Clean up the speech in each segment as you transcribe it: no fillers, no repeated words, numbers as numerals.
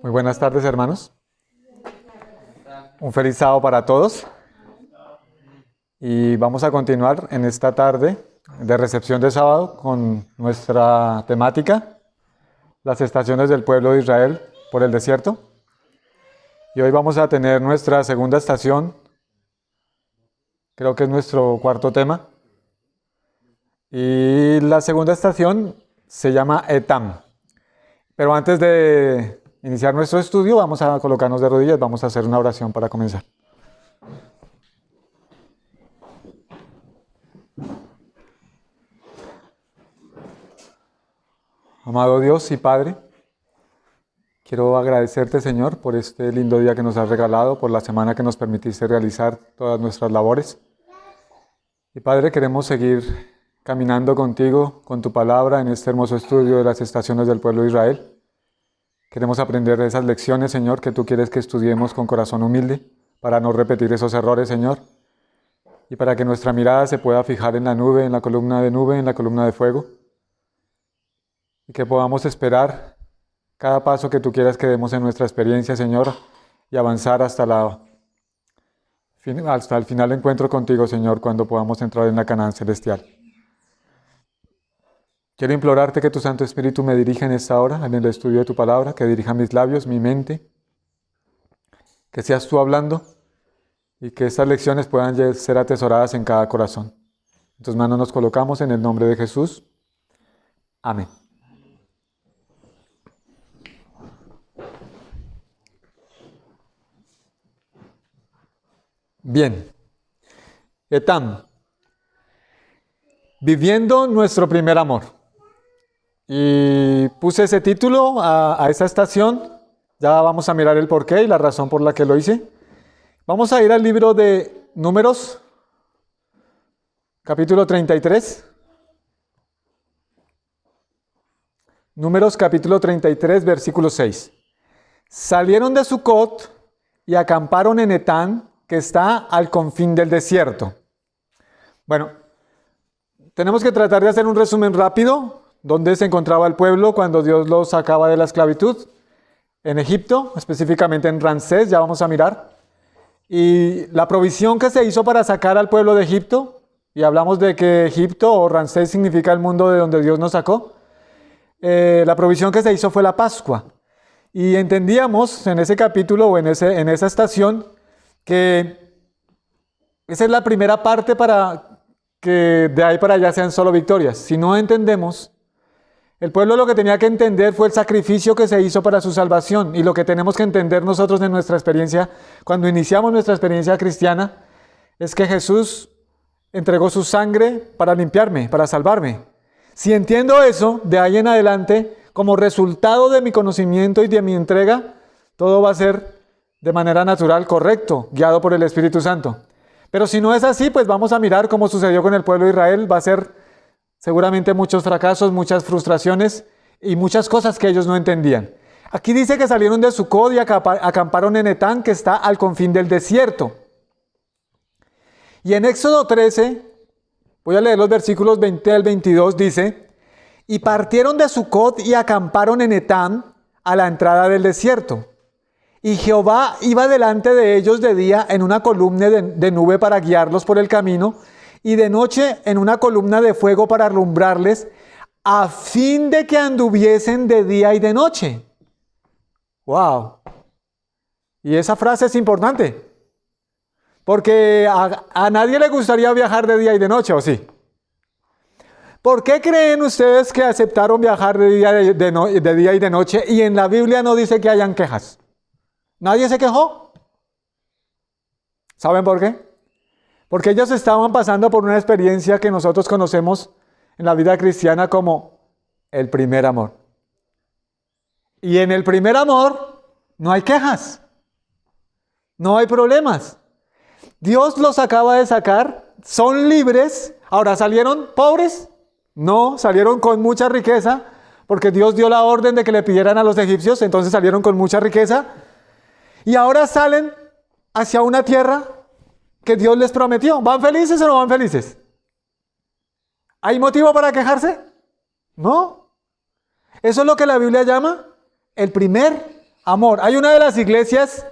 Muy buenas tardes, hermanos. Un feliz sábado para todos. Y vamos a continuar en esta tarde de recepción de sábado con nuestra temática, las estaciones del pueblo de Israel por el desierto. Y hoy vamos a tener nuestra segunda estación, creo que es nuestro cuarto tema. Y la segunda estación se llama Etam. Pero antes de iniciar nuestro estudio, vamos a colocarnos de rodillas, vamos a hacer una oración para comenzar. Amado Dios y Padre, quiero agradecerte, Señor, por este lindo día que nos has regalado, por la semana que nos permitiste realizar todas nuestras labores. Y Padre, queremos seguir caminando contigo, con tu palabra, en este hermoso estudio de las estaciones del pueblo de Israel. Queremos aprender esas lecciones, Señor, que tú quieres que estudiemos con corazón humilde, para no repetir esos errores, Señor, y para que nuestra mirada se pueda fijar en la nube, en la columna de nube, en la columna de fuego, y que podamos esperar cada paso que tú quieras que demos en nuestra experiencia, Señor, y avanzar hasta el final encuentro contigo, Señor, cuando podamos entrar en la Canaán celestial. Quiero implorarte que tu Santo Espíritu me dirija en esta hora, en el estudio de tu palabra, que dirija mis labios, mi mente, que seas tú hablando y que estas lecciones puedan ser atesoradas en cada corazón. En tus manos nos colocamos en el nombre de Jesús. Amén. Bien. Etam. Viviendo nuestro primer amor. Y puse ese título a esta estación. Ya vamos a mirar el porqué y la razón por la que lo hice. Vamos a ir al libro de Números, capítulo 33. Números, capítulo 33, versículo 6. Salieron de Sucot y acamparon en Etán, que está al confín del desierto. Bueno, tenemos que tratar de hacer un resumen rápido. ¿Dónde se encontraba el pueblo cuando Dios los sacaba de la esclavitud? En Egipto, específicamente en Ramsés, ya vamos a mirar. Y la provisión que se hizo para sacar al pueblo de Egipto, y hablamos de que Egipto o Ramsés significa el mundo de donde Dios nos sacó, la provisión que se hizo fue la Pascua. Y entendíamos en ese capítulo o en esa estación que esa es la primera parte para que de ahí para allá sean solo victorias. Si no entendemos, el pueblo lo que tenía que entender fue el sacrificio que se hizo para su salvación, y lo que tenemos que entender nosotros en nuestra experiencia, cuando iniciamos nuestra experiencia cristiana, es que Jesús entregó su sangre para limpiarme, para salvarme. Si entiendo eso, de ahí en adelante, como resultado de mi conocimiento y de mi entrega, todo va a ser de manera natural, correcto, guiado por el Espíritu Santo. Pero si no es así, pues vamos a mirar cómo sucedió con el pueblo de Israel. Va a ser seguramente muchos fracasos, muchas frustraciones y muchas cosas que ellos no entendían. Aquí dice que salieron de Sucot y acamparon en Etán, que está al confín del desierto. Y en Éxodo 13, voy a leer los versículos 20 al 22, dice: y partieron de Sucot y acamparon en Etán a la entrada del desierto. Y Jehová iba delante de ellos de día en una columna de nube para guiarlos por el camino, y de noche en una columna de fuego para alumbrarles, a fin de que anduviesen de día y de noche. ¡Wow! Y esa frase es importante, porque a nadie le gustaría viajar de día y de noche, ¿o sí? ¿Por qué creen ustedes que aceptaron viajar de día y de noche y en la Biblia no dice que hayan quejas? ¿Nadie se quejó? ¿Saben por qué? Porque ellos estaban pasando por una experiencia que nosotros conocemos en la vida cristiana como el primer amor. Y en el primer amor no hay quejas, no hay problemas. Dios los acaba de sacar, son libres. Ahora, ¿salieron pobres? No, salieron con mucha riqueza, porque Dios dio la orden de que le pidieran a los egipcios, entonces salieron con mucha riqueza. Y ahora salen hacia una tierra que Dios les prometió. ¿Van felices o no van felices? ¿Hay motivo para quejarse? No. Eso es lo que la Biblia llama el primer Amor. Hay una de las iglesias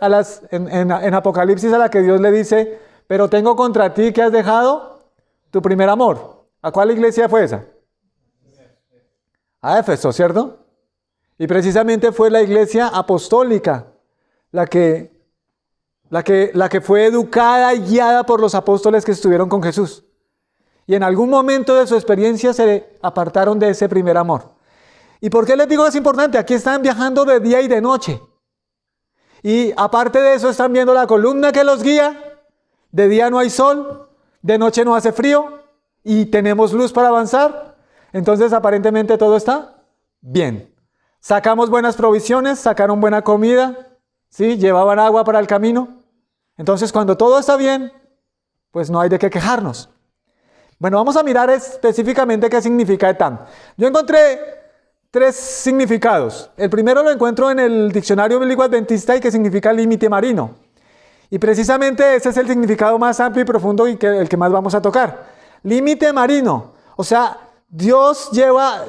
en Apocalipsis a la que Dios le dice, pero tengo contra ti que has dejado tu primer amor. ¿A cuál iglesia fue esa? A Éfeso, ¿cierto? Y precisamente fue la iglesia apostólica la que fue educada y guiada por los apóstoles que estuvieron con Jesús. Y en algún momento de su experiencia se apartaron de ese primer amor. ¿Y por qué les digo que es importante? Aquí están viajando de día y de noche. Y aparte de eso están viendo la columna que los guía. De día no hay sol, de noche no hace frío y tenemos luz para avanzar. Entonces aparentemente todo está bien. Sacamos buenas provisiones, sacaron buena comida, ¿sí? Llevaban agua para el camino. Entonces cuando todo está bien, pues no hay de qué quejarnos. Bueno, vamos a mirar específicamente qué significa Etam. Yo encontré 3 significados. El primero lo encuentro en el Diccionario Bíblico Adventista y que significa límite marino. Y precisamente ese es el significado más amplio y profundo y el que más vamos a tocar. Límite marino. O sea, Dios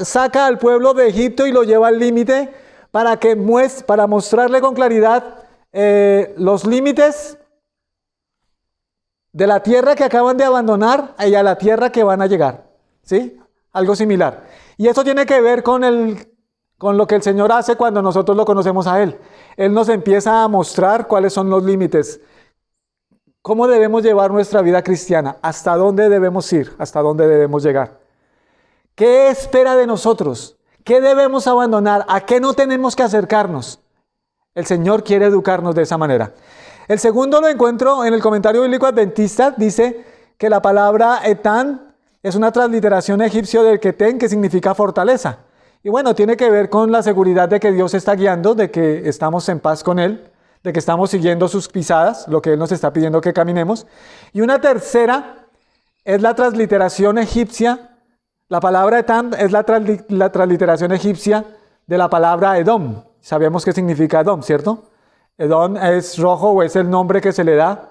saca al pueblo de Egipto y lo lleva al límite para mostrarle con claridad los límites de la tierra que acaban de abandonar y a la tierra que van a llegar. ¿Sí? Algo similar. Y eso tiene que ver con lo que el Señor hace cuando nosotros lo conocemos a Él. Él nos empieza a mostrar cuáles son los límites. ¿Cómo debemos llevar nuestra vida cristiana? ¿Hasta dónde debemos ir? ¿Hasta dónde debemos llegar? ¿Qué espera de nosotros? ¿Qué debemos abandonar? ¿A qué no tenemos que acercarnos? El Señor quiere educarnos de esa manera. El segundo lo encuentro en el Comentario Bíblico Adventista. Dice que la palabra Etán es una transliteración egipcio del Ketén, que significa fortaleza. Y bueno, tiene que ver con la seguridad de que Dios está guiando, de que estamos en paz con Él, de que estamos siguiendo sus pisadas, lo que Él nos está pidiendo que caminemos. Y una tercera es la transliteración egipcia. La palabra Etam es la transliteración egipcia de la palabra Edom. Sabemos qué significa Edom, ¿cierto? Edom es rojo o es el nombre que se le da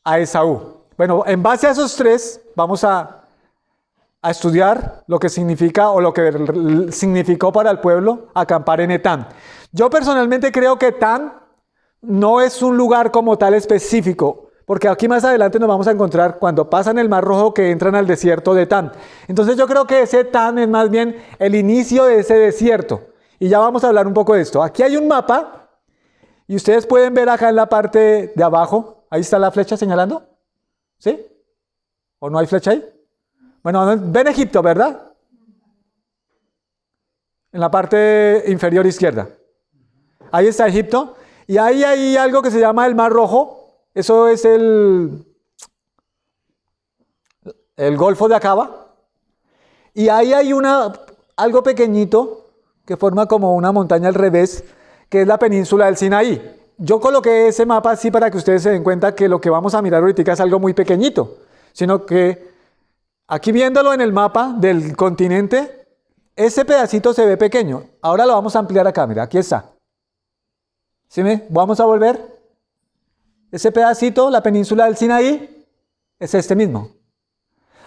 a Esaú. Bueno, en base a esos 3 vamos a estudiar lo que significa o lo que significó para el pueblo acampar en Etán. Yo personalmente creo que Etán no es un lugar como tal específico, porque aquí más adelante nos vamos a encontrar cuando pasan el Mar Rojo que entran al desierto de Etán. Entonces yo creo que ese Etán es más bien el inicio de ese desierto. Y ya vamos a hablar un poco de esto. Aquí hay un mapa y ustedes pueden ver acá en la parte de abajo, ahí está la flecha señalando, ¿sí? ¿O no hay flecha ahí? Bueno, ven Egipto, ¿verdad? En la parte inferior izquierda. Ahí está Egipto. Y ahí hay algo que se llama el Mar Rojo. Eso es el Golfo de Acaba. Y ahí hay algo pequeñito que forma como una montaña al revés, que es la península del Sinaí. Yo coloqué ese mapa así para que ustedes se den cuenta que lo que vamos a mirar ahorita es algo muy pequeñito, sino que aquí viéndolo en el mapa del continente, ese pedacito se ve pequeño. Ahora lo vamos a ampliar acá, mira, aquí está. ¿Sí me? Vamos a volver. Ese pedacito, la península del Sinaí, es este mismo.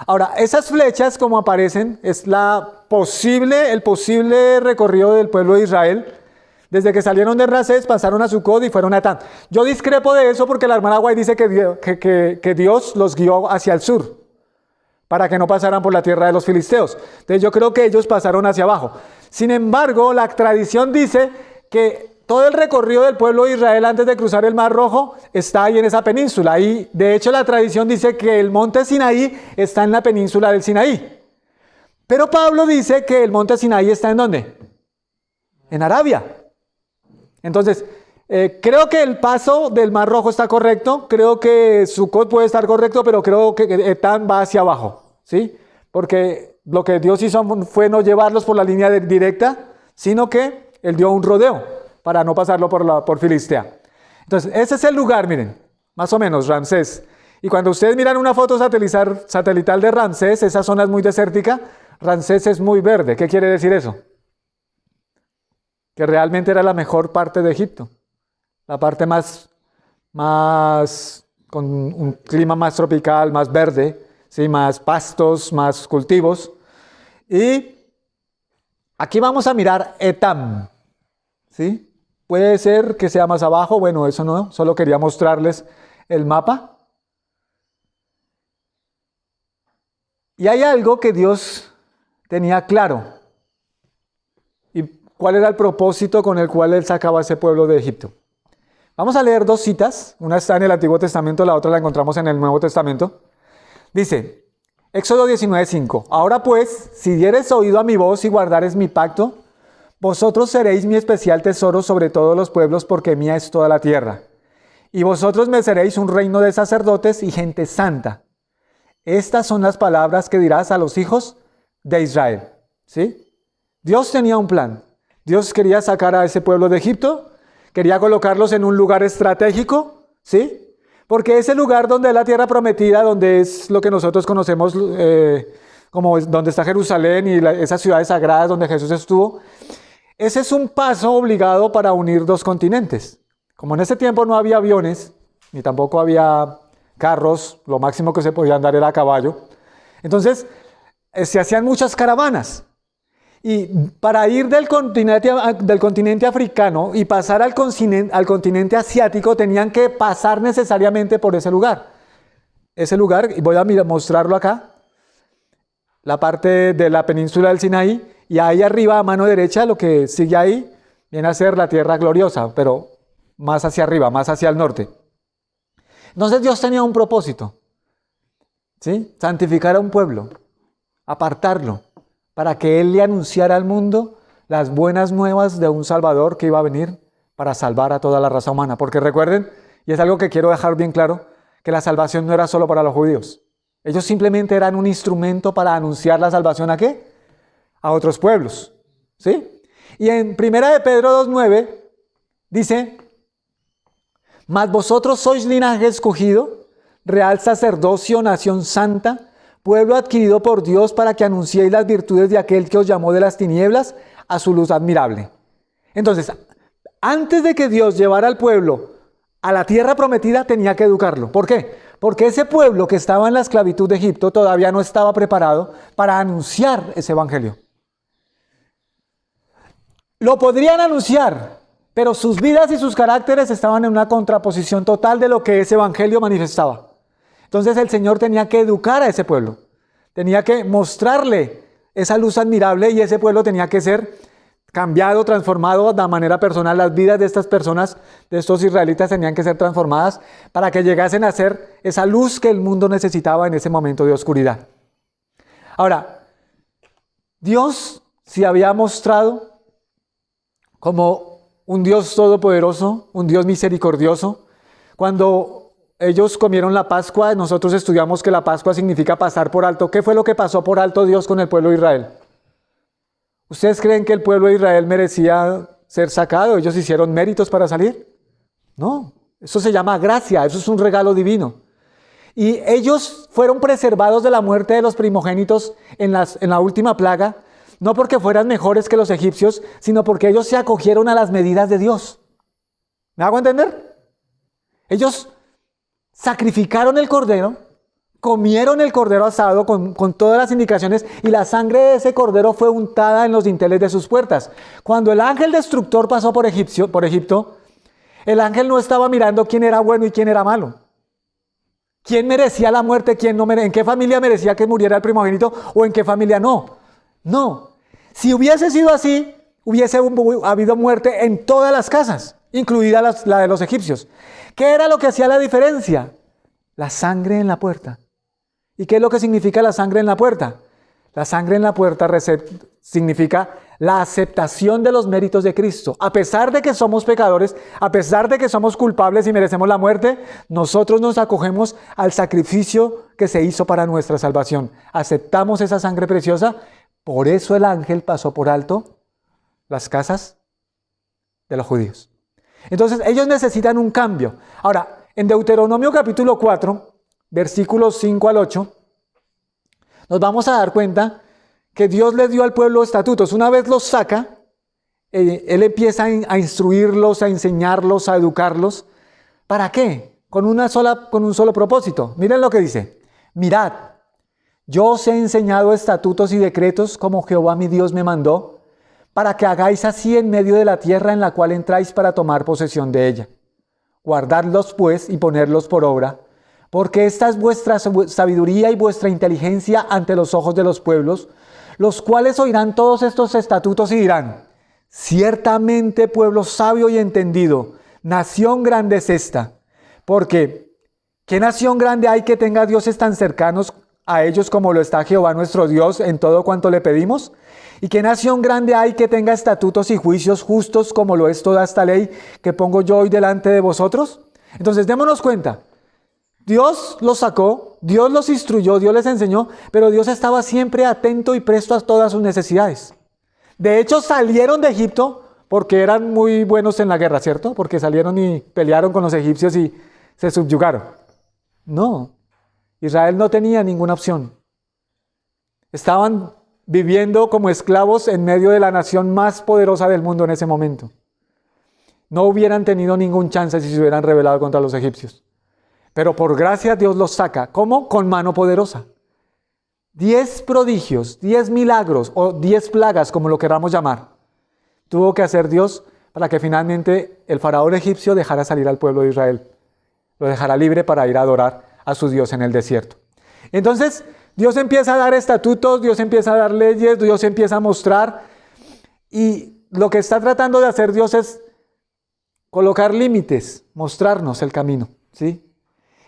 Ahora, esas flechas como aparecen, es el posible recorrido del pueblo de Israel. Desde que salieron de Ramsés, pasaron a Sucot y fueron a Etán. Yo discrepo de eso porque la hermana White dice que Dios los guió hacia el sur, para que no pasaran por la tierra de los filisteos. Entonces yo creo que ellos pasaron hacia abajo. Sin embargo, la tradición dice que todo el recorrido del pueblo de Israel antes de cruzar el Mar Rojo está ahí en esa península. Y de hecho la tradición dice que el monte Sinaí está en la península del Sinaí. Pero Pablo dice que el monte Sinaí está ¿en dónde? En Arabia. Entonces, creo que el paso del Mar Rojo está correcto, creo que Sucot puede estar correcto, pero creo que Etán va hacia abajo, ¿sí? Porque lo que Dios hizo fue no llevarlos por la línea directa, sino que Él dio un rodeo para no pasarlo por Filistea. Entonces, ese es el lugar, miren, más o menos, Ramsés. Y cuando ustedes miran una foto satelital de Ramsés, esa zona es muy desértica, Ramsés es muy verde. ¿Qué quiere decir eso? Que realmente era la mejor parte de Egipto, la parte más con un clima más tropical, más verde, ¿sí? Más pastos, más cultivos. Y aquí vamos a mirar Etam, ¿sí? Puede ser que sea más abajo, bueno, eso no, solo quería mostrarles el mapa. Y hay algo que Dios tenía claro. ¿Y cuál era el propósito con el cual Él sacaba a ese pueblo de Egipto? Vamos a leer dos citas. Una está en el Antiguo Testamento, la otra la encontramos en el Nuevo Testamento. Dice, Éxodo 19:5. Ahora pues, si dieres oído a mi voz y guardares mi pacto, vosotros seréis mi especial tesoro sobre todos los pueblos, porque mía es toda la tierra. Y vosotros me seréis un reino de sacerdotes y gente santa. Estas son las palabras que dirás a los hijos de Israel. ¿Sí? Dios tenía un plan. Dios quería sacar a ese pueblo de Egipto, quería colocarlos en un lugar estratégico, ¿sí? Porque ese lugar donde es la tierra prometida, donde es lo que nosotros conocemos como donde está Jerusalén y esas ciudades sagradas donde Jesús estuvo, ese es un paso obligado para unir dos continentes. Como en ese tiempo no había aviones, ni tampoco había carros, lo máximo que se podía andar era a caballo. Entonces, se hacían muchas caravanas. Y para ir del continente africano y pasar al continente asiático, tenían que pasar necesariamente por ese lugar. Ese lugar, y voy a mostrarlo acá, la parte de la península del Sinaí, y ahí arriba, a mano derecha, lo que sigue ahí, viene a ser la tierra gloriosa, pero más hacia arriba, más hacia el norte. Entonces Dios tenía un propósito, ¿sí? Santificar a un pueblo, apartarlo, para que Él le anunciara al mundo las buenas nuevas de un Salvador que iba a venir para salvar a toda la raza humana. Porque recuerden, y es algo que quiero dejar bien claro, que la salvación no era solo para los judíos. Ellos simplemente eran un instrumento para anunciar la salvación ¿a qué? A otros pueblos, ¿sí? Y en 1 de Pedro 2:9 dice, mas vosotros sois linaje escogido, real sacerdocio, nación santa, pueblo adquirido por Dios para que anunciéis las virtudes de aquel que os llamó de las tinieblas a su luz admirable. Entonces, antes de que Dios llevara al pueblo a la tierra prometida, tenía que educarlo. ¿Por qué? Porque ese pueblo que estaba en la esclavitud de Egipto todavía no estaba preparado para anunciar ese evangelio. Lo podrían anunciar, pero sus vidas y sus caracteres estaban en una contraposición total de lo que ese evangelio manifestaba. Entonces el Señor tenía que educar a ese pueblo, tenía que mostrarle esa luz admirable y ese pueblo tenía que ser cambiado, transformado de manera personal. Las vidas de estas personas, de estos israelitas, tenían que ser transformadas para que llegasen a ser esa luz que el mundo necesitaba en ese momento de oscuridad. Ahora, Dios se había mostrado como un Dios todopoderoso, un Dios misericordioso. Cuando ellos comieron la Pascua, nosotros estudiamos que la Pascua significa pasar por alto. ¿Qué fue lo que pasó por alto Dios con el pueblo de Israel? ¿Ustedes creen que el pueblo de Israel merecía ser sacado? ¿Ellos hicieron méritos para salir? No, eso se llama gracia, eso es un regalo divino. Y ellos fueron preservados de la muerte de los primogénitos en la última plaga, no porque fueran mejores que los egipcios, sino porque ellos se acogieron a las medidas de Dios. ¿Me hago entender? Ellos sacrificaron el cordero, comieron el cordero asado con todas las indicaciones y la sangre de ese cordero fue untada en los dinteles de sus puertas. Cuando el ángel destructor pasó por Egipto, el ángel no estaba mirando quién era bueno y quién era malo. ¿Quién merecía la muerte? ¿Quién no merecía? ¿En qué familia merecía que muriera el primogénito o en qué familia no? No. Si hubiese sido así, hubiese habido muerte en todas las casas, incluida la de los egipcios. ¿Qué era lo que hacía la diferencia? La sangre en la puerta. ¿Y qué es lo que significa la sangre en la puerta? La sangre en la puerta significa la aceptación de los méritos de Cristo. A pesar de que somos pecadores, a pesar de que somos culpables y merecemos la muerte, nosotros nos acogemos al sacrificio que se hizo para nuestra salvación. Aceptamos esa sangre preciosa. Por eso el ángel pasó por alto las casas de los judíos. Entonces ellos necesitan un cambio. Ahora, en Deuteronomio capítulo 4, versículos 5 al 8, nos vamos a dar cuenta que Dios le dio al pueblo estatutos. Una vez los saca, Él empieza a instruirlos, a enseñarlos, a educarlos. ¿Para qué? Con un solo propósito. Miren lo que dice. Mirad, yo os he enseñado estatutos y decretos como Jehová mi Dios me mandó, para que hagáis así en medio de la tierra en la cual entráis para tomar posesión de ella. Guardadlos pues y ponerlos por obra, porque esta es vuestra sabiduría y vuestra inteligencia ante los ojos de los pueblos, los cuales oirán todos estos estatutos y dirán: ciertamente pueblo sabio y entendido, nación grande es esta. Porque, ¿qué nación grande hay que tenga dioses tan cercanos a ellos como lo está Jehová nuestro Dios en todo cuanto le pedimos? ¿Y qué nación grande hay que tenga estatutos y juicios justos como lo es toda esta ley que pongo yo hoy delante de vosotros? Entonces démonos cuenta, Dios los sacó, Dios los instruyó, Dios les enseñó, pero Dios estaba siempre atento y presto a todas sus necesidades. De hecho, salieron de Egipto porque eran muy buenos en la guerra, ¿cierto? Porque salieron y pelearon con los egipcios y se subyugaron. No, Israel no tenía ninguna opción. Estaban viviendo como esclavos en medio de la nación más poderosa del mundo en ese momento. No hubieran tenido ningún chance si se hubieran rebelado contra los egipcios. Pero por gracia Dios los saca. ¿Cómo? Con mano poderosa. 10 prodigios, 10 milagros o 10 plagas, como lo queramos llamar, tuvo que hacer Dios para que finalmente el faraón egipcio dejara salir al pueblo de Israel. Lo dejara libre para ir a adorar a su Dios en el desierto. Entonces, Dios empieza a dar estatutos, Dios empieza a dar leyes, Dios empieza a mostrar. Y lo que está tratando de hacer Dios es colocar límites, mostrarnos el camino, ¿sí?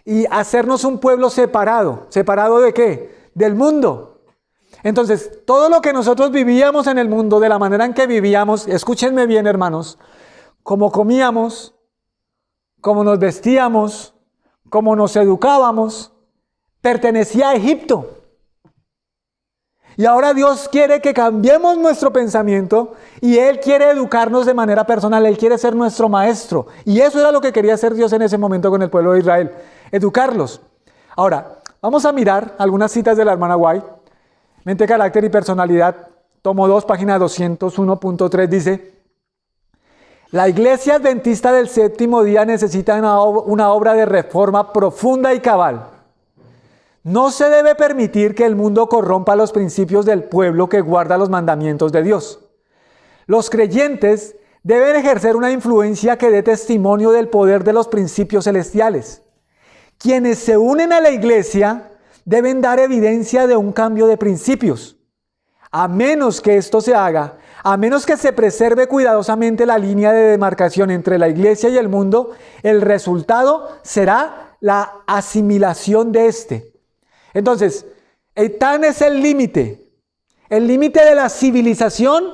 Y hacernos un pueblo separado. ¿Separado de qué? Del mundo. Entonces, todo lo que nosotros vivíamos en el mundo, de la manera en que vivíamos, escúchenme bien, hermanos, como comíamos, como nos vestíamos, como nos educábamos, pertenecía a Egipto. Y ahora Dios quiere que cambiemos nuestro pensamiento y Él quiere educarnos de manera personal, Él quiere ser nuestro maestro. Y eso era lo que quería hacer Dios en ese momento con el pueblo de Israel, educarlos. Ahora, vamos a mirar algunas citas de la hermana White. Mente, carácter y personalidad, tomo 2, página 201.3, dice: la Iglesia Adventista del Séptimo Día necesita una obra de reforma profunda y cabal. No se debe permitir que el mundo corrompa los principios del pueblo que guarda los mandamientos de Dios. Los creyentes deben ejercer una influencia que dé testimonio del poder de los principios celestiales. Quienes se unen a la iglesia deben dar evidencia de un cambio de principios. A menos que esto se haga, a menos que se preserve cuidadosamente la línea de demarcación entre la iglesia y el mundo, el resultado será la asimilación de éste. Entonces, tan es el límite de la civilización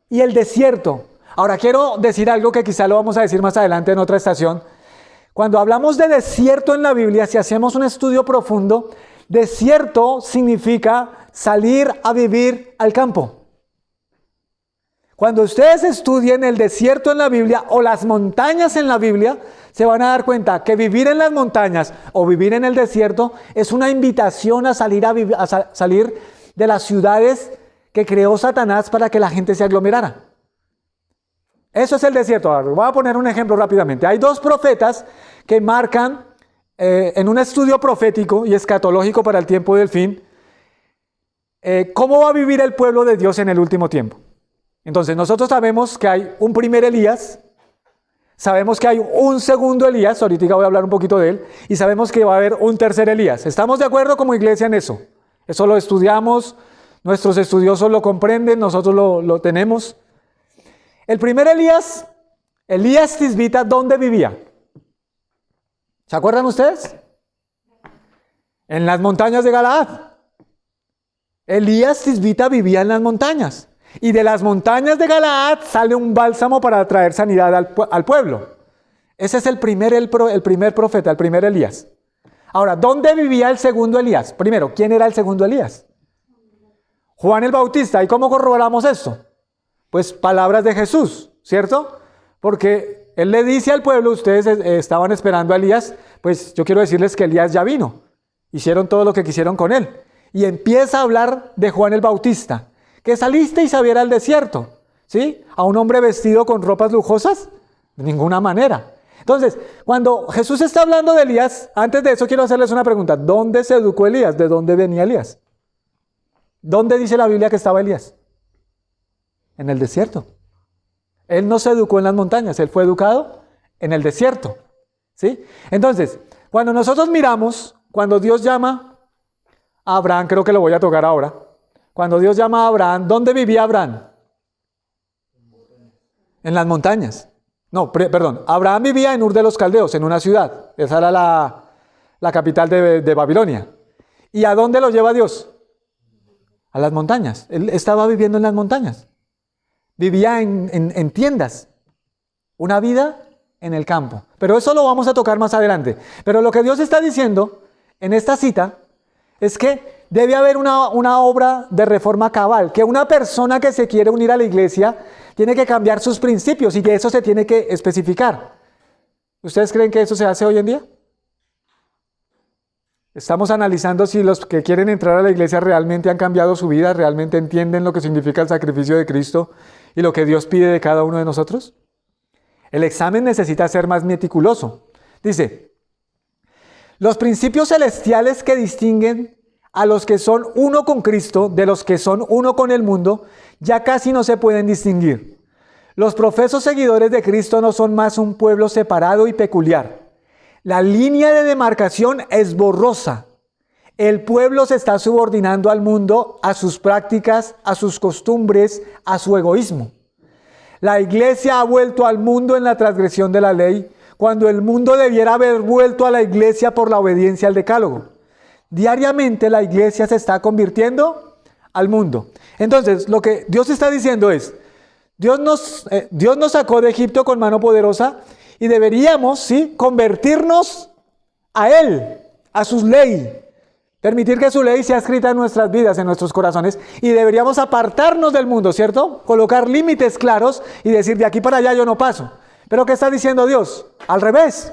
y el desierto. Ahora quiero decir algo que quizá lo vamos a decir más adelante en otra estación. Cuando hablamos de desierto en la Biblia, si hacemos un estudio profundo, desierto significa salir a vivir al campo. Cuando ustedes estudien el desierto en la Biblia o las montañas en la Biblia, se van a dar cuenta que vivir en las montañas o vivir en el desierto es una invitación a salir, salir de las ciudades que creó Satanás para que la gente se aglomerara. Eso es el desierto. Ahora, voy a poner un ejemplo rápidamente. Hay 2 profetas que marcan en un estudio profético y escatológico para el tiempo del fin cómo va a vivir el pueblo de Dios en el último tiempo. Entonces nosotros sabemos que hay un primer Elías, sabemos que hay un segundo Elías, ahorita voy a hablar un poquito de él, y sabemos que va a haber un tercer Elías. ¿Estamos de acuerdo como iglesia en eso? Eso lo estudiamos, nuestros estudiosos lo comprenden, nosotros lo tenemos. El primer Elías, Elías Tisbita, ¿dónde vivía? ¿Se acuerdan ustedes? En las montañas de Galaad. Elías Tisbita vivía en las montañas. Y de las montañas de Galaad sale un bálsamo para traer sanidad al pueblo. Ese es el primer profeta, el primer Elías. Ahora, ¿dónde vivía el segundo Elías? Primero, ¿quién era el segundo Elías? Juan el Bautista. ¿Y cómo corroboramos esto? Pues palabras de Jesús, ¿cierto? Porque él le dice al pueblo, ustedes estaban esperando a Elías, pues yo quiero decirles que Elías ya vino. Hicieron todo lo que quisieron con él. Y empieza a hablar de Juan el Bautista. Que saliste y saliera al desierto, ¿sí? ¿A un hombre vestido con ropas lujosas? De ninguna manera. Entonces, cuando Jesús está hablando de Elías, antes de eso quiero hacerles una pregunta. ¿Dónde se educó Elías? ¿De dónde venía Elías? ¿Dónde dice la Biblia que estaba Elías? En el desierto. Él no se educó en las montañas, él fue educado en el desierto. ¿Sí? Entonces, cuando nosotros miramos, cuando Dios llama a Abraham, creo que lo voy a tocar ahora. Cuando Dios llama a Abraham, ¿dónde vivía Abraham? En las montañas. No, perdón, Abraham vivía en Ur de los Caldeos, en una ciudad. Esa era la capital de Babilonia. ¿Y a dónde lo lleva Dios? A las montañas. Él estaba viviendo en las montañas. Vivía en tiendas. Una vida en el campo. Pero eso lo vamos a tocar más adelante. Pero lo que Dios está diciendo en esta cita es que debe haber una obra de reforma cabal, que una persona que se quiere unir a la iglesia tiene que cambiar sus principios y que eso se tiene que especificar. ¿Ustedes creen que eso se hace hoy en día? Estamos analizando si los que quieren entrar a la iglesia realmente han cambiado su vida, realmente entienden lo que significa el sacrificio de Cristo y lo que Dios pide de cada uno de nosotros. El examen necesita ser más meticuloso. Dice, los principios celestiales que distinguen a los que son uno con Cristo de los que son uno con el mundo ya casi no se pueden distinguir. Los profesos seguidores de Cristo no son más un pueblo separado y peculiar. La línea de demarcación es borrosa. El pueblo se está subordinando al mundo, a sus prácticas, a sus costumbres, a su egoísmo. La iglesia ha vuelto al mundo en la transgresión de la ley, cuando el mundo debiera haber vuelto a la iglesia por la obediencia al decálogo. Diariamente la iglesia se está convirtiendo al mundo. Entonces, lo que Dios está diciendo es, Dios nos sacó de Egipto con mano poderosa y deberíamos, ¿sí?, convertirnos a Él, a su ley. Permitir que su ley sea escrita en nuestras vidas, en nuestros corazones, y deberíamos apartarnos del mundo, ¿cierto? Colocar límites claros y decir, de aquí para allá yo no paso. ¿Pero qué está diciendo Dios? Al revés.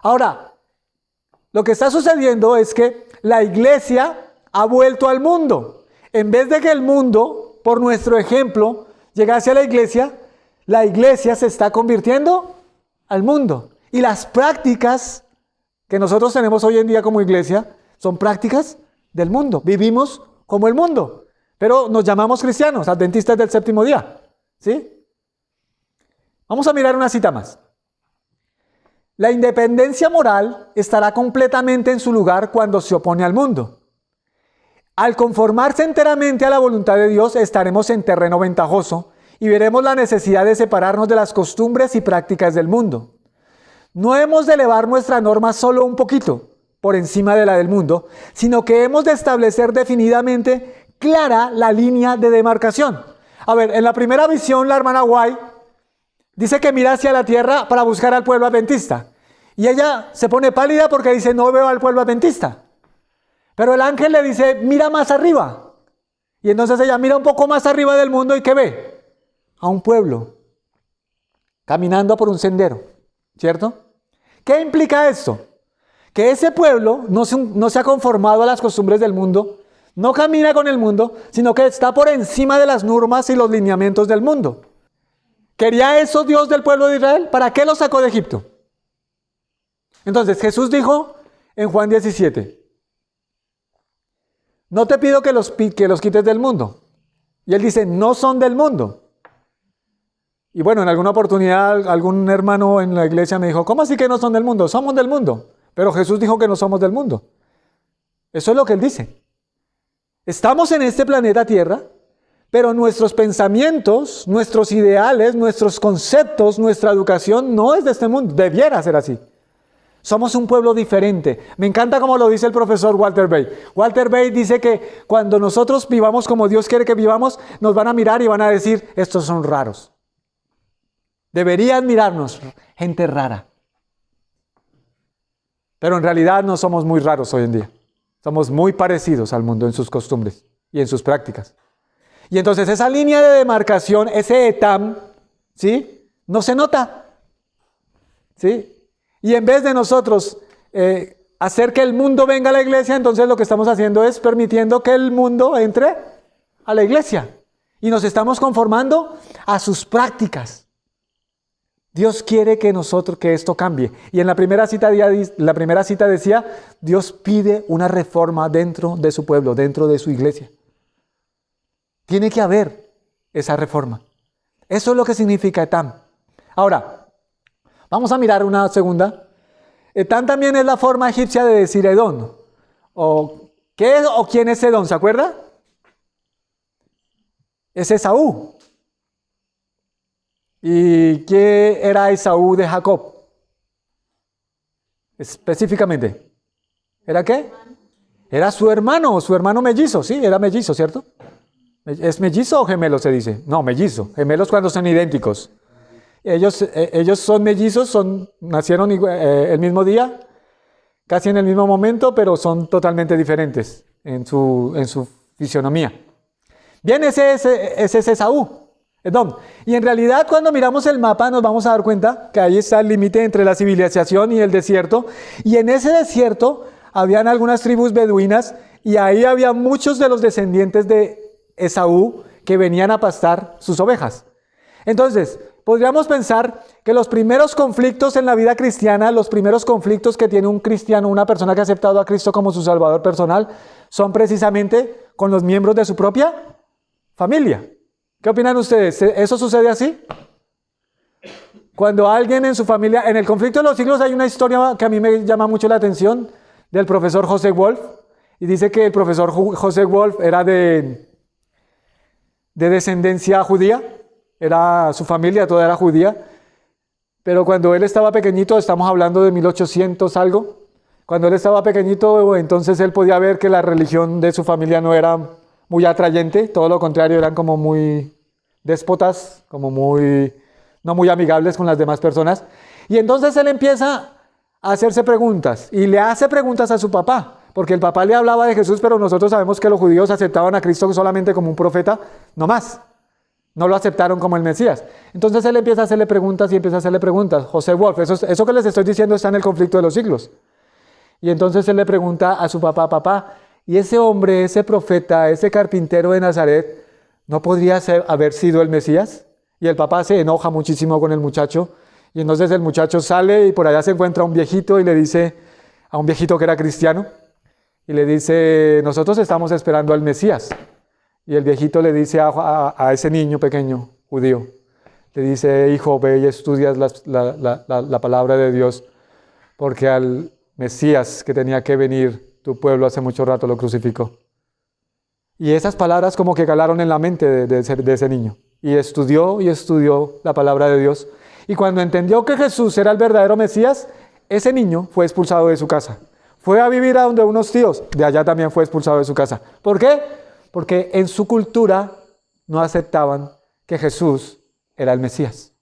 Ahora, lo que está sucediendo es que la iglesia ha vuelto al mundo. En vez de que el mundo, por nuestro ejemplo, llegase a la iglesia se está convirtiendo al mundo. Y las prácticas que nosotros tenemos hoy en día como iglesia son prácticas del mundo. Vivimos como el mundo, pero nos llamamos cristianos, adventistas del séptimo día. ¿Sí? Vamos a mirar una cita más. La independencia moral estará completamente en su lugar cuando se opone al mundo. Al conformarse enteramente a la voluntad de Dios, estaremos en terreno ventajoso y veremos la necesidad de separarnos de las costumbres y prácticas del mundo. No hemos de elevar nuestra norma solo un poquito por encima de la del mundo, sino que hemos de establecer definidamente clara la línea de demarcación. A ver, en la primera visión la hermana White dice que mira hacia la tierra para buscar al pueblo adventista. Y ella se pone pálida porque dice, no veo al pueblo adventista. Pero el ángel le dice, mira más arriba. Y entonces ella mira un poco más arriba del mundo y ¿qué ve? A un pueblo caminando por un sendero, ¿cierto? ¿Qué implica esto? Que ese pueblo no se ha conformado a las costumbres del mundo, no camina con el mundo, sino que está por encima de las normas y los lineamientos del mundo. ¿Quería eso Dios del pueblo de Israel? ¿Para qué lo sacó de Egipto? Entonces Jesús dijo en Juan 17, no te pido que los quites del mundo. Y él dice, no son del mundo. Y bueno, en alguna oportunidad algún hermano en la iglesia me dijo, ¿cómo así que no son del mundo? Somos del mundo. Pero Jesús dijo que no somos del mundo. Eso es lo que él dice. Estamos en este planeta Tierra, pero nuestros pensamientos, nuestros ideales, nuestros conceptos, nuestra educación no es de este mundo. Debiera ser así. Somos un pueblo diferente. Me encanta como lo dice el profesor Walter Bay. Walter Bay dice que cuando nosotros vivamos como Dios quiere que vivamos, nos van a mirar y van a decir, estos son raros. Deberían mirarnos, gente rara. Pero en realidad no somos muy raros hoy en día. Somos muy parecidos al mundo en sus costumbres y en sus prácticas. Y entonces esa línea de demarcación, ese etam, ¿sí?, no se nota. ¿Sí? Y en vez de nosotros hacer que el mundo venga a la iglesia, entonces lo que estamos haciendo es permitiendo que el mundo entre a la iglesia. Y nos estamos conformando a sus prácticas. Dios quiere que esto cambie. Y en la primera cita decía, Dios pide una reforma dentro de su pueblo, dentro de su iglesia. Tiene que haber. esa reforma. Eso es lo que significa Etam. Ahora, vamos a mirar una segunda. Etam también es la forma egipcia de decir Edom. ¿Qué es o quién es Edom? ¿Se acuerda? Es Esaú. ¿Y qué era Esaú de Jacob? Específicamente. ¿Era qué? Era su hermano mellizo, sí, era mellizo, ¿cierto? ¿Es mellizo o gemelo se dice? No, mellizo. Gemelos cuando son idénticos. Ellos son mellizos, nacieron el mismo día, casi en el mismo momento, pero son totalmente diferentes en su fisionomía. Bien, ese es Esaú, Edom. Y en realidad cuando miramos el mapa nos vamos a dar cuenta que ahí está el límite entre la civilización y el desierto. Y en ese desierto habían algunas tribus beduinas y ahí había muchos de los descendientes de Esaú que venían a pastar sus ovejas. Entonces, podríamos pensar que los primeros conflictos en la vida cristiana, los primeros conflictos que tiene un cristiano, una persona que ha aceptado a Cristo como su salvador personal, son precisamente con los miembros de su propia familia. ¿Qué opinan ustedes? ¿Eso sucede así? Cuando alguien en su familia, en el conflicto de los siglos hay una historia que a mí me llama mucho la atención del profesor Joseph Wolf, y dice que el profesor Joseph Wolf era de descendencia judía, su familia toda era judía, pero cuando él estaba pequeñito, estamos hablando de 1800 algo, cuando él estaba pequeñito, entonces él podía ver que la religión de su familia no era muy atrayente, todo lo contrario, eran como muy déspotas, como no muy amigables con las demás personas, y entonces él empieza a hacerse preguntas, y le hace preguntas a su papá, porque el papá le hablaba de Jesús, pero nosotros sabemos que los judíos aceptaban a Cristo solamente como un profeta, no más. No lo aceptaron como el Mesías. Entonces él empieza a hacerle preguntas y empieza a hacerle preguntas. José Wolf, eso que les estoy diciendo está en el conflicto de los siglos. Y entonces él le pregunta a su papá, ¿y ese hombre, ese profeta, ese carpintero de Nazaret, no podría haber sido el Mesías? Y el papá se enoja muchísimo con el muchacho. Y entonces el muchacho sale y por allá se encuentra a un viejito y le dice, a un viejito que era cristiano, y le dice, nosotros estamos esperando al Mesías. Y el viejito le dice a ese niño pequeño, judío, le dice, hijo, ve y estudias la palabra de Dios, porque al Mesías que tenía que venir, tu pueblo hace mucho rato lo crucificó. Y esas palabras como que calaron en la mente de ese niño. Y estudió la palabra de Dios. Y cuando entendió que Jesús era el verdadero Mesías, ese niño fue expulsado de su casa. Fue a vivir a donde unos tíos, de allá también fue expulsado de su casa. ¿Por qué? Porque en su cultura no aceptaban que Jesús era el Mesías.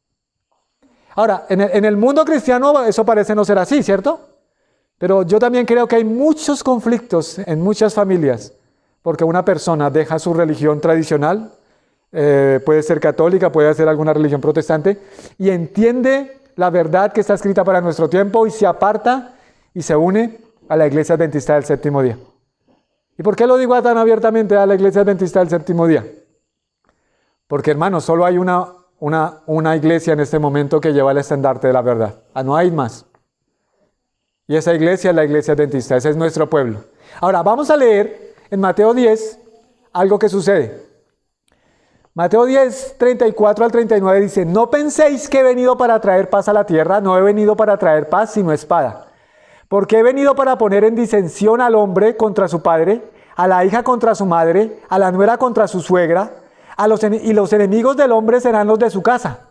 Ahora, en el mundo cristiano eso parece no ser así, ¿cierto? Pero yo también creo que hay muchos conflictos en muchas familias, porque una persona deja su religión tradicional, puede ser católica, puede ser alguna religión protestante, y entiende la verdad que está escrita para nuestro tiempo y se aparta y se une a la Iglesia Adventista del Séptimo Día. ¿Y por qué lo digo tan abiertamente a la Iglesia Adventista del Séptimo Día? Porque, hermanos, solo hay una iglesia en este momento que lleva el estandarte de la verdad. No hay más. Y esa iglesia es la Iglesia Adventista, ese es nuestro pueblo. Ahora, vamos a leer en Mateo 10 algo que sucede. Mateo 10, 34 al 39 dice, no penséis que he venido para traer paz a la tierra, no he venido para traer paz sino espada. Porque he venido para poner en disensión al hombre contra su padre, a la hija contra su madre, a la nuera contra su suegra, y los enemigos del hombre serán los de su casa.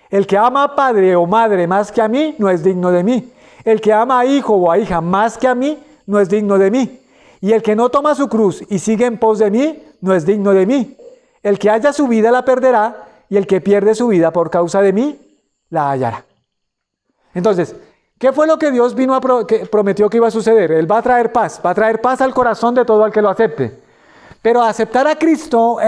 El que ama a padre o madre más que a mí, no es digno de mí. El que ama a hijo o a hija más que a mí, no es digno de mí. Y el que no toma su cruz y sigue en pos de mí, no es digno de mí. El que halla su vida la perderá, y el que pierde su vida por causa de mí, la hallará. Entonces, ¿qué fue lo que Dios que prometió que iba a suceder? Él va a traer paz al corazón de todo el que lo acepte. Pero aceptar a Cristo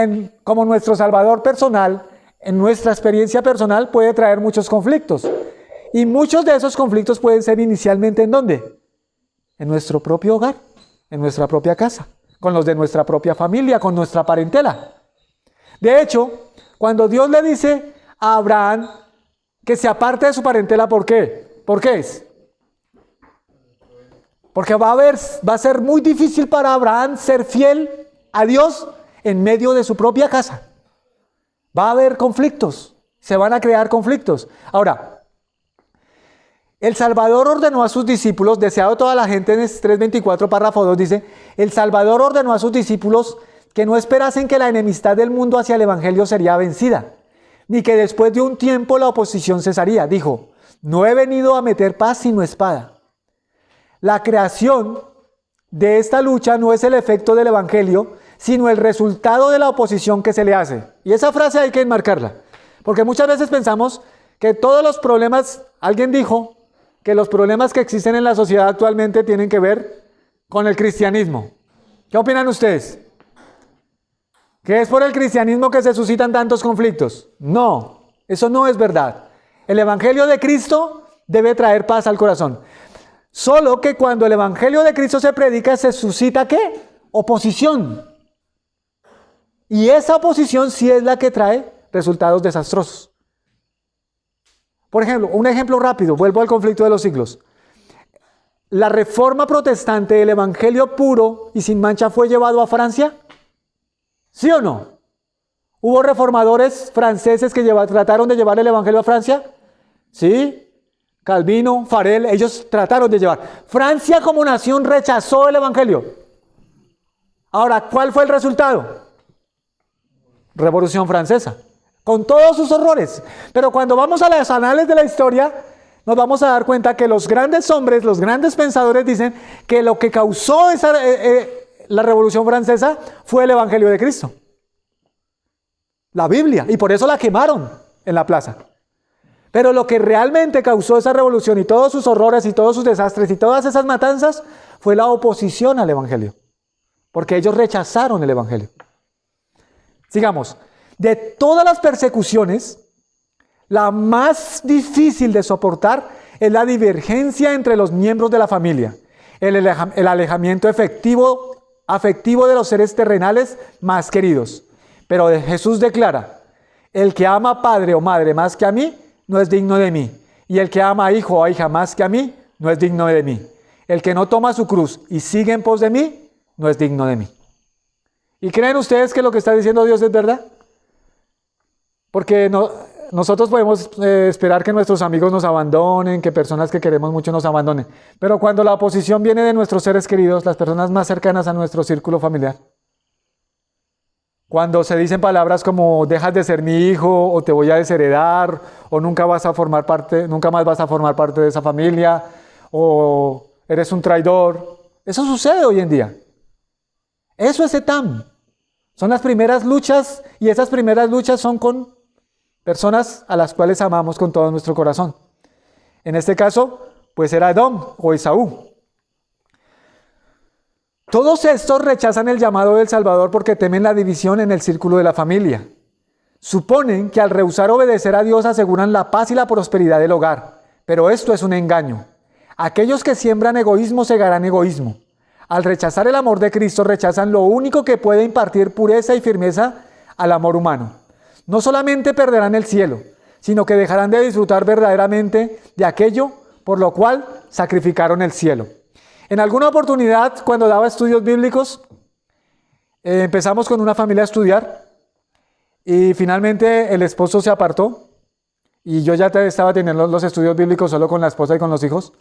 como nuestro Salvador personal, en nuestra experiencia personal, puede traer muchos conflictos. Y muchos de esos conflictos pueden ser inicialmente ¿en dónde? En nuestro propio hogar, en nuestra propia casa, con los de nuestra propia familia, con nuestra parentela. De hecho, cuando Dios le dice a Abraham que se aparte de su parentela, ¿por qué? ¿Por qué es? Porque va a ser muy difícil para Abraham ser fiel a Dios en medio de su propia casa. Va a haber conflictos, se van a crear conflictos. Ahora, el Salvador ordenó a sus discípulos, deseado toda la gente, en 3:24, párrafo 2, dice, el Salvador ordenó a sus discípulos que no esperasen que la enemistad del mundo hacia el Evangelio sería vencida, ni que después de un tiempo la oposición cesaría. Dijo, no he venido a meter paz sino espada. La creación de esta lucha no es el efecto del Evangelio, sino el resultado de la oposición que se le hace. Y esa frase hay que enmarcarla, porque muchas veces pensamos que todos los problemas, alguien dijo que los problemas que existen en la sociedad actualmente tienen que ver con el cristianismo. ¿Qué opinan ustedes? ¿Que es por el cristianismo que se suscitan tantos conflictos? No, eso no es verdad. El Evangelio de Cristo debe traer paz al corazón. Solo que cuando el Evangelio de Cristo se predica, se suscita ¿qué? Oposición. Y esa oposición sí es la que trae resultados desastrosos. Por ejemplo, un ejemplo rápido, vuelvo al conflicto de los siglos. ¿La reforma protestante, el Evangelio puro y sin mancha fue llevado a Francia? ¿Sí o no? ¿Hubo reformadores franceses que trataron de llevar el Evangelio a Francia? Sí. Calvino, Farel, ellos trataron de llevar. Francia como nación rechazó el Evangelio. Ahora, ¿cuál fue el resultado? Revolución Francesa, con todos sus horrores. Pero cuando vamos a las anales de la historia, nos vamos a dar cuenta que los grandes hombres, los grandes pensadores dicen que lo que causó la Revolución Francesa fue el Evangelio de Cristo. La Biblia, y por eso la quemaron en la plaza. Pero lo que realmente causó esa revolución y todos sus horrores y todos sus desastres y todas esas matanzas fue la oposición al Evangelio. Porque ellos rechazaron el Evangelio. Sigamos. De todas las persecuciones, la más difícil de soportar es la divergencia entre los miembros de la familia. El alejamiento afectivo de los seres terrenales más queridos. Pero Jesús declara, el que ama a padre o madre más que a mí, no es digno de mí. Y el que ama a hijo o a hija más que a mí, no es digno de mí. El que no toma su cruz y sigue en pos de mí, no es digno de mí. ¿Y creen ustedes que lo que está diciendo Dios es verdad? Porque nosotros podemos esperar que nuestros amigos nos abandonen, que personas que queremos mucho nos abandonen. Pero cuando la oposición viene de nuestros seres queridos, las personas más cercanas a nuestro círculo familiar, cuando se dicen palabras como dejas de ser mi hijo, o te voy a desheredar, o nunca más vas a formar parte de esa familia, o eres un traidor. Eso sucede hoy en día. Eso es Etam. Son las primeras luchas, y esas primeras luchas son con personas a las cuales amamos con todo nuestro corazón. En este caso, pues era Edom o Esaú. Todos estos rechazan el llamado del Salvador porque temen la división en el círculo de la familia. Suponen que al rehusar obedecer a Dios aseguran la paz y la prosperidad del hogar, pero esto es un engaño. Aquellos que siembran egoísmo segarán egoísmo. Al rechazar el amor de Cristo rechazan lo único que puede impartir pureza y firmeza al amor humano. No solamente perderán el cielo, sino que dejarán de disfrutar verdaderamente de aquello por lo cual sacrificaron el cielo. En alguna oportunidad, cuando daba estudios bíblicos, empezamos con una familia a estudiar y finalmente el esposo se apartó y yo ya estaba teniendo los estudios bíblicos solo con la esposa y con los hijos.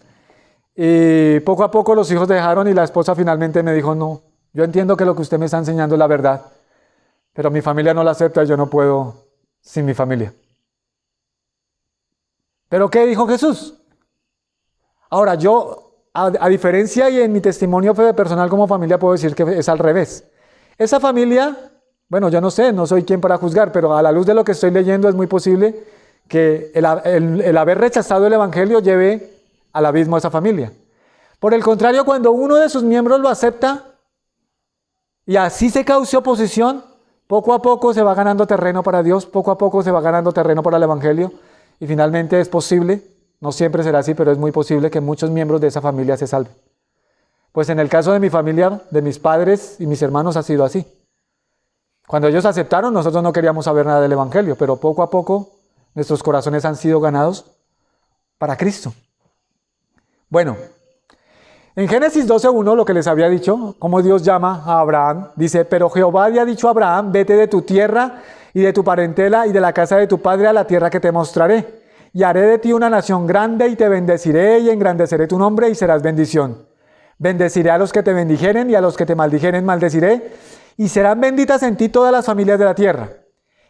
Y poco a poco los hijos dejaron y la esposa finalmente me dijo, no, yo entiendo que lo que usted me está enseñando es la verdad, pero mi familia no la acepta y yo no puedo sin mi familia. ¿Pero qué dijo Jesús? Ahora yo... A diferencia y en mi testimonio personal como familia puedo decir que es al revés. Esa familia, bueno, yo no sé, no soy quien para juzgar, pero a la luz de lo que estoy leyendo es muy posible que el haber rechazado el Evangelio lleve al abismo a esa familia. Por el contrario, cuando uno de sus miembros lo acepta y así se cause oposición, poco a poco se va ganando terreno para Dios, poco a poco se va ganando terreno para el Evangelio y finalmente es posible. No siempre será así, pero es muy posible que muchos miembros de esa familia se salven. Pues en el caso de mi familia, de mis padres y mis hermanos ha sido así. Cuando ellos aceptaron, nosotros no queríamos saber nada del Evangelio, pero poco a poco nuestros corazones han sido ganados para Cristo. Bueno, en Génesis 12:1, lo que les había dicho, como Dios llama a Abraham, dice, pero Jehová había dicho a Abraham, vete de tu tierra y de tu parentela y de la casa de tu padre a la tierra que te mostraré. Y haré de ti una nación grande y te bendeciré y engrandeceré tu nombre y serás bendición. Bendeciré a los que te bendijeren y a los que te maldijeren maldeciré, y serán benditas en ti todas las familias de la tierra.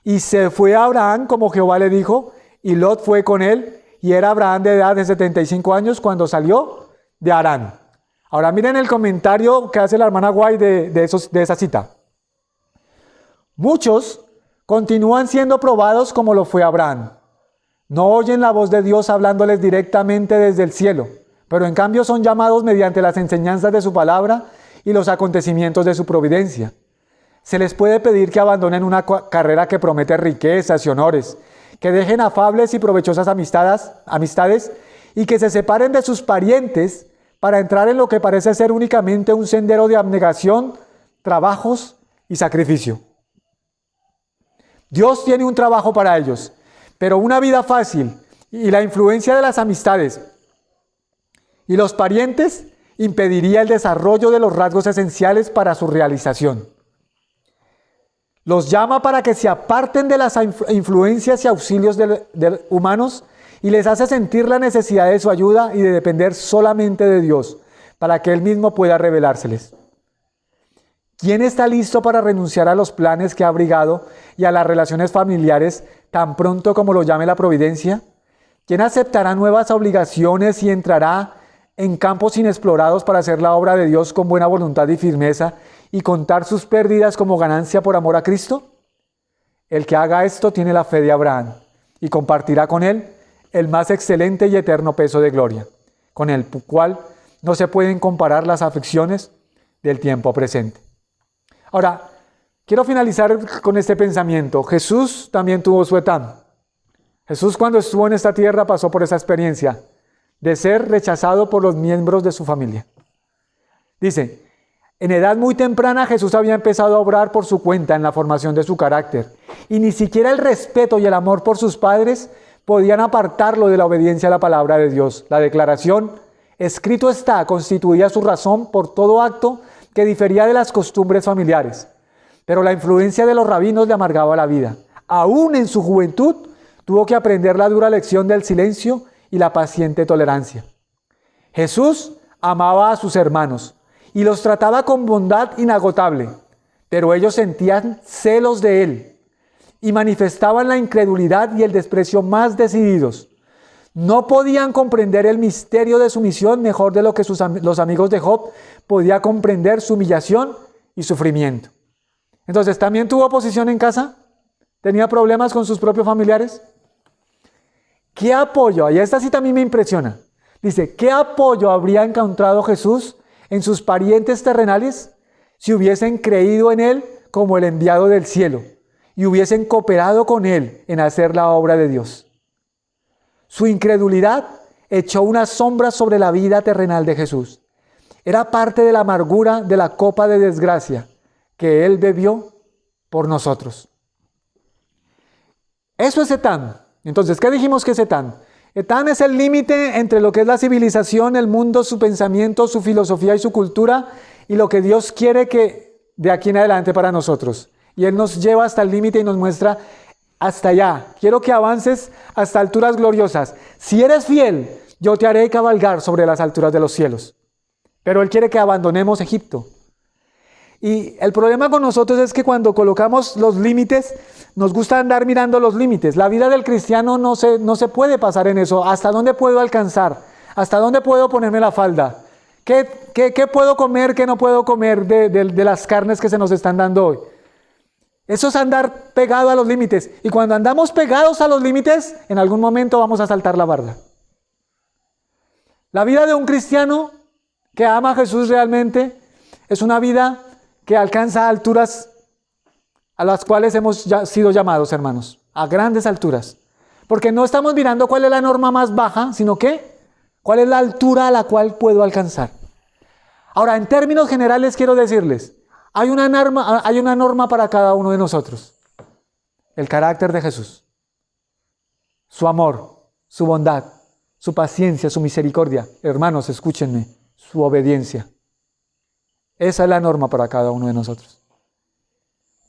Y se fue a Abraham como Jehová le dijo, y Lot fue con él, y era Abraham de edad de 75 años cuando salió de Harán. Ahora miren el comentario que hace la hermana Guay de esa cita. Muchos continúan siendo probados como lo fue Abraham. No oyen la voz de Dios hablándoles directamente desde el cielo, pero en cambio son llamados mediante las enseñanzas de su palabra y los acontecimientos de su providencia. Se les puede pedir que abandonen una carrera que promete riquezas y honores, que dejen afables y provechosas amistades y que se separen de sus parientes para entrar en lo que parece ser únicamente un sendero de abnegación, trabajos y sacrificio. Dios tiene un trabajo para ellos, pero una vida fácil y la influencia de las amistades y los parientes impediría el desarrollo de los rasgos esenciales para su realización. Los llama para que se aparten de las influencias y auxilios humanos y les hace sentir la necesidad de su ayuda y de depender solamente de Dios para que Él mismo pueda revelárseles. ¿Quién está listo para renunciar a los planes que ha abrigado y a las relaciones familiares tan pronto como lo llame la providencia? ¿Quién aceptará nuevas obligaciones y entrará en campos inexplorados para hacer la obra de Dios con buena voluntad y firmeza y contar sus pérdidas como ganancia por amor a Cristo? El que haga esto tiene la fe de Abraham y compartirá con él el más excelente y eterno peso de gloria, con el cual no se pueden comparar las aflicciones del tiempo presente. Ahora, quiero finalizar con este pensamiento. Jesús también tuvo su Etam. Jesús, cuando estuvo en esta tierra, pasó por esa experiencia de ser rechazado por los miembros de su familia. Dice, en edad muy temprana Jesús había empezado a obrar por su cuenta en la formación de su carácter, y ni siquiera el respeto y el amor por sus padres podían apartarlo de la obediencia a la palabra de Dios. La declaración, escrito está, constituía su razón por todo acto que difería de las costumbres familiares. Pero la influencia de los rabinos le amargaba la vida. Aún en su juventud tuvo que aprender la dura lección del silencio y la paciente tolerancia. Jesús amaba a sus hermanos y los trataba con bondad inagotable, pero ellos sentían celos de él y manifestaban la incredulidad y el desprecio más decididos. No podían comprender el misterio de su misión mejor de lo que los amigos de Job podían comprender su humillación y sufrimiento. Entonces, ¿también tuvo oposición en casa? ¿Tenía problemas con sus propios familiares? ¿Qué apoyo? Y esta cita a mí me impresiona. Dice, ¿qué apoyo habría encontrado Jesús en sus parientes terrenales si hubiesen creído en Él como el enviado del cielo y hubiesen cooperado con Él en hacer la obra de Dios? Su incredulidad echó una sombra sobre la vida terrenal de Jesús. Era parte de la amargura de la copa de desgracia que Él bebió por nosotros. Eso es Etam. Entonces, ¿qué dijimos que es Etam? Etam es el límite entre lo que es la civilización, el mundo, su pensamiento, su filosofía y su cultura, y lo que Dios quiere que de aquí en adelante para nosotros. Y Él nos lleva hasta el límite y nos muestra hasta allá. Quiero que avances hasta alturas gloriosas. Si eres fiel, yo te haré cabalgar sobre las alturas de los cielos. Pero Él quiere que abandonemos Egipto. Y el problema con nosotros es que cuando colocamos los límites, nos gusta andar mirando los límites. La vida del cristiano no se puede pasar en eso. ¿Hasta dónde puedo alcanzar? ¿Hasta dónde puedo ponerme la falda? ¿Qué puedo comer, qué no puedo comer de las carnes que se nos están dando hoy? Eso es andar pegado a los límites. Y cuando andamos pegados a los límites, en algún momento vamos a saltar la barda. La vida de un cristiano que ama a Jesús realmente es una vida que alcanza alturas a las cuales hemos sido llamados, hermanos, a grandes alturas. Porque no estamos mirando cuál es la norma más baja, sino cuál es la altura a la cual puedo alcanzar. Ahora, en términos generales quiero decirles, hay una norma para cada uno de nosotros. El carácter de Jesús. Su amor, su bondad, su paciencia, su misericordia. Hermanos, escúchenme, su obediencia. Esa es la norma para cada uno de nosotros.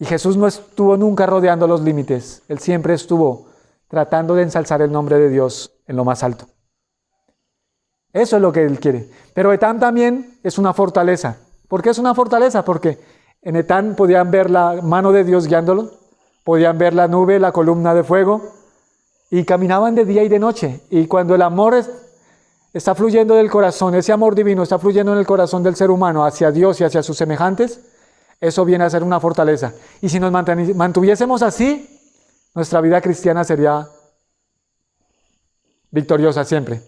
Y Jesús no estuvo nunca rodeando los límites. Él siempre estuvo tratando de ensalzar el nombre de Dios en lo más alto. Eso es lo que Él quiere. Pero Etán también es una fortaleza. ¿Por qué es una fortaleza? Porque en Etán podían ver la mano de Dios guiándolo, podían ver la nube, la columna de fuego, y caminaban de día y de noche. Y cuando el amor está fluyendo del corazón, ese amor divino está fluyendo en el corazón del ser humano hacia Dios y hacia sus semejantes, eso viene a ser una fortaleza. Y si nos mantuviésemos así, nuestra vida cristiana sería victoriosa siempre.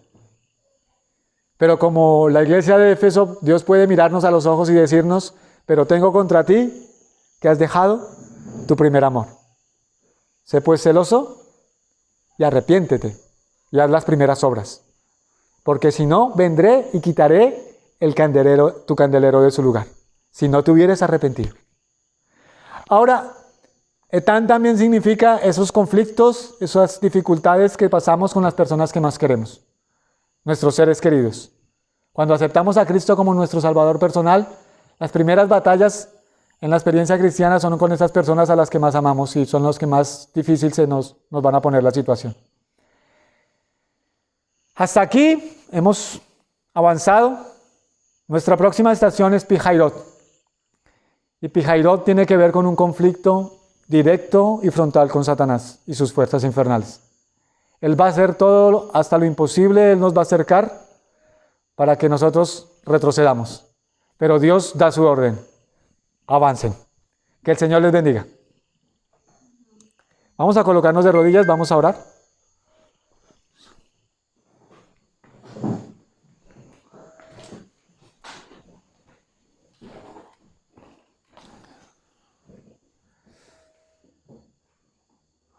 Pero como la iglesia de Éfeso, Dios puede mirarnos a los ojos y decirnos, pero tengo contra ti que has dejado tu primer amor. Sé pues celoso y arrepiéntete y haz las primeras obras. Porque si no, vendré y quitaré tu candelero de su lugar, si no te hubieres arrepentido. Ahora, Etán también significa esos conflictos, esas dificultades que pasamos con las personas que más queremos, nuestros seres queridos. Cuando aceptamos a Cristo como nuestro Salvador personal, las primeras batallas en la experiencia cristiana son con esas personas a las que más amamos y son los que más difícil nos van a poner la situación. Hasta aquí hemos avanzado. Nuestra próxima estación es Pi-Hairot. Y Pi-Hairot tiene que ver con un conflicto directo y frontal con Satanás y sus fuerzas infernales. Él va a hacer todo hasta lo imposible, Él nos va a acercar para que nosotros retrocedamos. Pero Dios da su orden. Avancen. Que el Señor les bendiga. Vamos a colocarnos de rodillas, vamos a orar.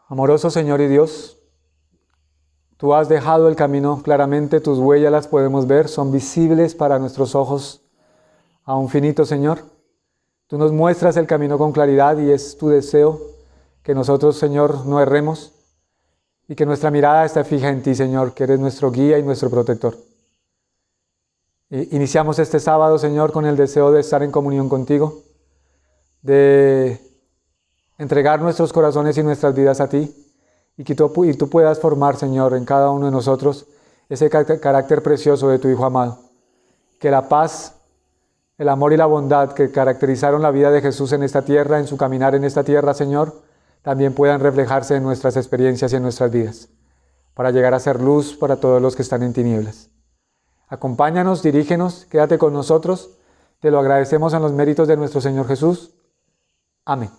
Amoroso Señor y Dios, tú has dejado el camino claramente, tus huellas las podemos ver, son visibles para nuestros ojos aún finitos, Señor. Tú nos muestras el camino con claridad y es tu deseo que nosotros, Señor, no erremos y que nuestra mirada esté fija en ti, Señor, que eres nuestro guía y nuestro protector. Iniciamos este sábado, Señor, con el deseo de estar en comunión contigo, de entregar nuestros corazones y nuestras vidas a ti y que tú puedas formar, Señor, en cada uno de nosotros ese carácter precioso de tu Hijo amado. Que la paz, el amor y la bondad que caracterizaron la vida de Jesús en esta tierra, en su caminar en esta tierra, Señor, también puedan reflejarse en nuestras experiencias y en nuestras vidas, para llegar a ser luz para todos los que están en tinieblas. Acompáñanos, dirígenos, quédate con nosotros. Te lo agradecemos en los méritos de nuestro Señor Jesús. Amén.